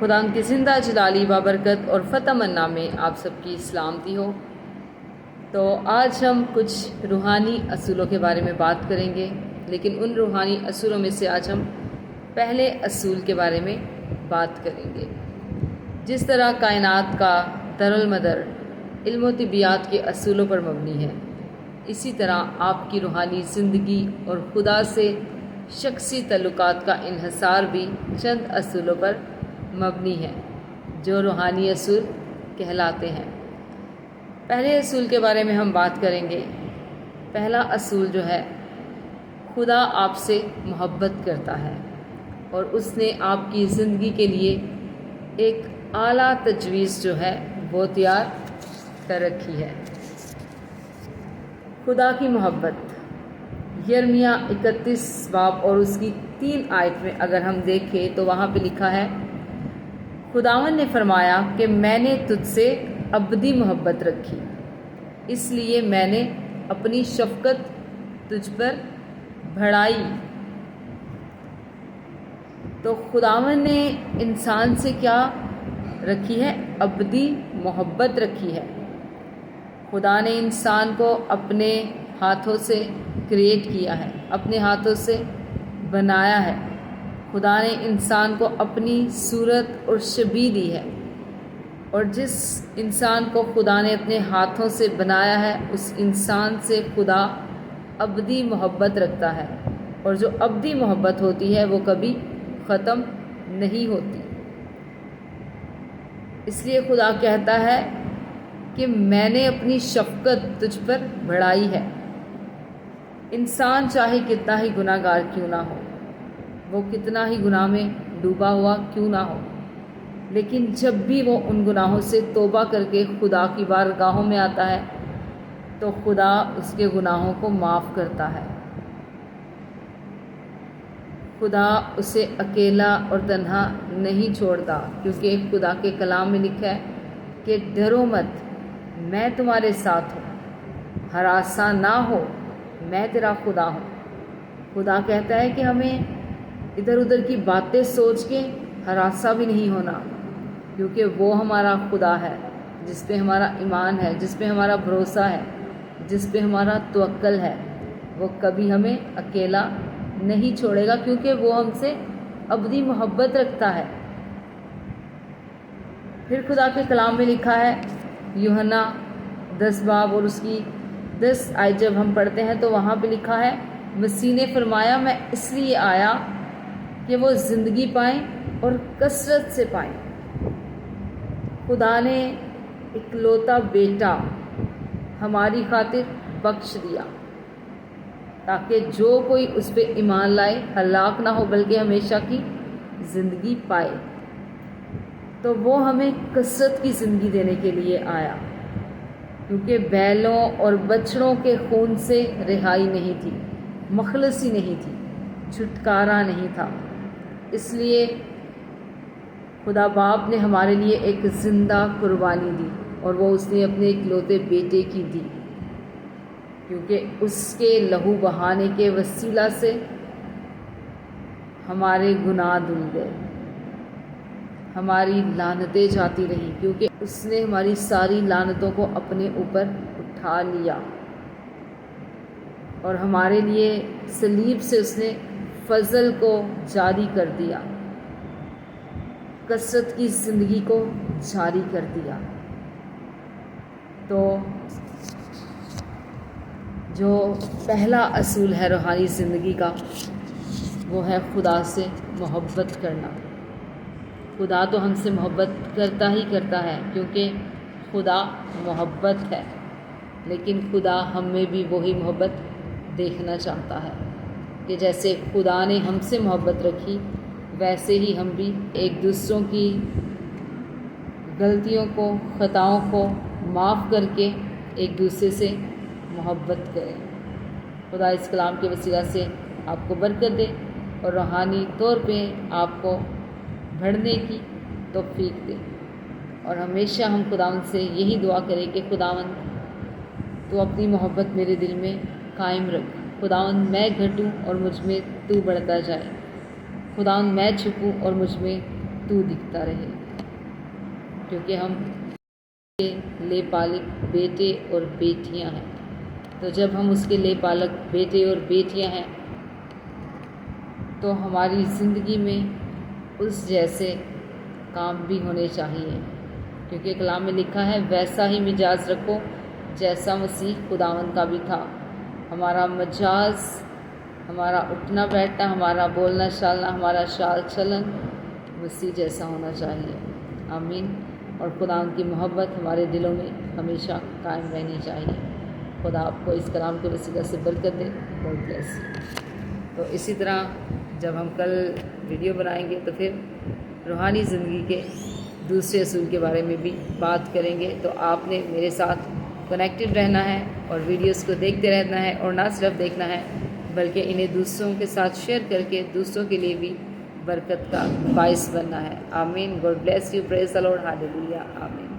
خدا ان کی زندہ جلالی بابرکت اور فتح منا میں آپ سب کی سلامتی ہو۔ تو آج ہم کچھ روحانی اصولوں کے بارے میں بات کریں گے، لیکن ان روحانی اصولوں میں سے آج ہم پہلے اصول کے بارے میں بات کریں گے۔ جس طرح کائنات کا دارالمدار علم و طبیعت کے اصولوں پر مبنی ہے، اسی طرح آپ کی روحانی زندگی اور خدا سے شخصی تعلقات کا انحصار بھی چند اصولوں پر مبنی ہے جو روحانی اصول کہلاتے ہیں۔ پہلے اصول کے بارے میں ہم بات کریں گے۔ پہلا اصول جو ہے، خدا آپ سے محبت کرتا ہے اور اس نے آپ کی زندگی کے لیے ایک اعلیٰ تجویز جو ہے وہ تیار کر رکھی ہے۔ خدا کی محبت، یرمیہ 31 باب اور اس کی 3 آیت میں اگر ہم دیکھیں تو وہاں پہ لکھا ہے، خداوند نے فرمایا کہ میں نے تجھ سے ابدی محبت رکھی، اس لیے میں نے اپنی شفقت تجھ پر بڑھائی۔ تو خداوند نے انسان سے کیا رکھی ہے؟ ابدی محبت رکھی ہے۔ خدا نے انسان کو اپنے ہاتھوں سے کریٹ کیا ہے، اپنے ہاتھوں سے بنایا ہے۔ خدا نے انسان کو اپنی صورت اور شبیہ دی ہے، اور جس انسان کو خدا نے اپنے ہاتھوں سے بنایا ہے اس انسان سے خدا ابدی محبت رکھتا ہے، اور جو ابدی محبت ہوتی ہے وہ کبھی ختم نہیں ہوتی۔ اس لیے خدا کہتا ہے کہ میں نے اپنی شفقت تجھ پر بڑھائی ہے۔ انسان چاہے کتنا ہی گناہ گار کیوں نہ ہو، وہ کتنا ہی گناہ میں ڈوبا ہوا کیوں نہ ہو، لیکن جب بھی وہ ان گناہوں سے توبہ کر کے خدا کی بارگاہوں میں آتا ہے تو خدا اس کے گناہوں کو معاف کرتا ہے۔ خدا اسے اکیلا اور تنہا نہیں چھوڑتا، کیونکہ خدا کے کلام میں لکھا ہے کہ ڈرو مت، میں تمہارے ساتھ ہوں، ہراساں نہ ہو، میں تیرا خدا ہوں۔ خدا کہتا ہے کہ ہمیں ادھر ادھر کی باتیں سوچ کے ہراساں بھی نہیں ہونا، کیونکہ وہ ہمارا خدا ہے جس پہ ہمارا ایمان ہے، جس پہ ہمارا بھروسہ ہے، جس پہ ہمارا توکل ہے۔ وہ کبھی ہمیں اکیلا نہیں چھوڑے گا، کیونکہ وہ ہم سے ابدی محبت رکھتا ہے۔ پھر خدا کے کلام میں لکھا ہے، یوحنا 10 باب اور اس کی 10 آیت جب ہم پڑھتے ہیں تو وہاں پہ لکھا ہے، مسیح نے فرمایا میں اس لیے آیا کہ وہ زندگی پائیں اور کثرت سے پائیں۔ خدا نے اکلوتا بیٹا ہماری خاطر بخش دیا تاکہ جو کوئی اس پہ ایمان لائے ہلاک نہ ہو بلکہ ہمیشہ کی زندگی پائے۔ تو وہ ہمیں کثرت کی زندگی دینے کے لیے آیا، کیونکہ بیلوں اور بچڑوں کے خون سے رہائی نہیں تھی، مخلصی نہیں تھی، چھٹکارا نہیں تھا۔ اس لیے خدا باپ نے ہمارے لیے ایک زندہ قربانی دی، اور وہ اس نے اپنے اکلوتے بیٹے کی دی، کیونکہ اس کے لہو بہانے کے وسیلہ سے ہمارے گناہ دھل گئے، ہماری لعنتیں جاتی رہیں، کیونکہ اس نے ہماری ساری لعنتوں کو اپنے اوپر اٹھا لیا، اور ہمارے لیے صلیب سے اس نے فضل کو جاری کر دیا، کثرت کی زندگی کو جاری کر دیا۔ تو جو پہلا اصول ہے روحانی زندگی کا، وہ ہے خدا سے محبت کرنا۔ خدا تو ہم سے محبت کرتا ہی کرتا ہے، کیونکہ خدا محبت ہے، لیکن خدا ہم میں بھی وہی محبت دیکھنا چاہتا ہے کہ جیسے خدا نے ہم سے محبت رکھی ویسے ہی ہم بھی ایک دوسروں کی غلطیوں کو، خطاؤں کو معاف کر کے ایک دوسرے سے محبت کریں۔ خدا اس کلام کے وسیلہ سے آپ کو برکت دے اور روحانی طور پہ آپ کو بڑھنے کی توفیق دے، اور ہمیشہ ہم خداوند سے یہی دعا کریں کہ خداوند تو اپنی محبت میرے دل میں قائم رکھ، خداوند میں گھٹوں اور مجھ میں تو بڑھتا جائے، خداوند میں چھپوں اور مجھ میں تو دکھتا رہے، کیونکہ ہم کے لے پالک بیٹے اور بیٹیاں ہیں۔ تو جب ہم اس کے لے پالک بیٹے اور بیٹیاں ہیں تو ہماری زندگی میں اس جیسے کام بھی ہونے چاہیے، کیونکہ کلام میں لکھا ہے ویسا ہی مزاج رکھو جیسا مسیح خداوند کا بھی تھا۔ ہمارا مزاج، ہمارا اٹھنا بیٹھنا، ہمارا بولنا چالنا، ہمارا چال چلن مسیح جیسا ہونا چاہیے۔ آمین۔ اور خداوند کی محبت ہمارے دلوں میں ہمیشہ قائم رہنی چاہیے۔ خدا آپ کو اس کلام کے وسیلہ سے برکت دے۔ God bless. تو اسی طرح جب ہم کل ویڈیو بنائیں گے تو پھر روحانی زندگی کے دوسرے اصول کے بارے میں بھی بات کریں گے۔ تو آپ نے میرے ساتھ کنیکٹڈ رہنا ہے اور ویڈیوز کو دیکھتے رہنا ہے، اور نہ صرف دیکھنا ہے بلکہ انہیں دوسروں کے ساتھ شیئر کر کے دوسروں کے لیے بھی برکت کا باعث بننا ہے۔ آمین۔ God bless you. Praise the Lord. Hallelujah. آمین۔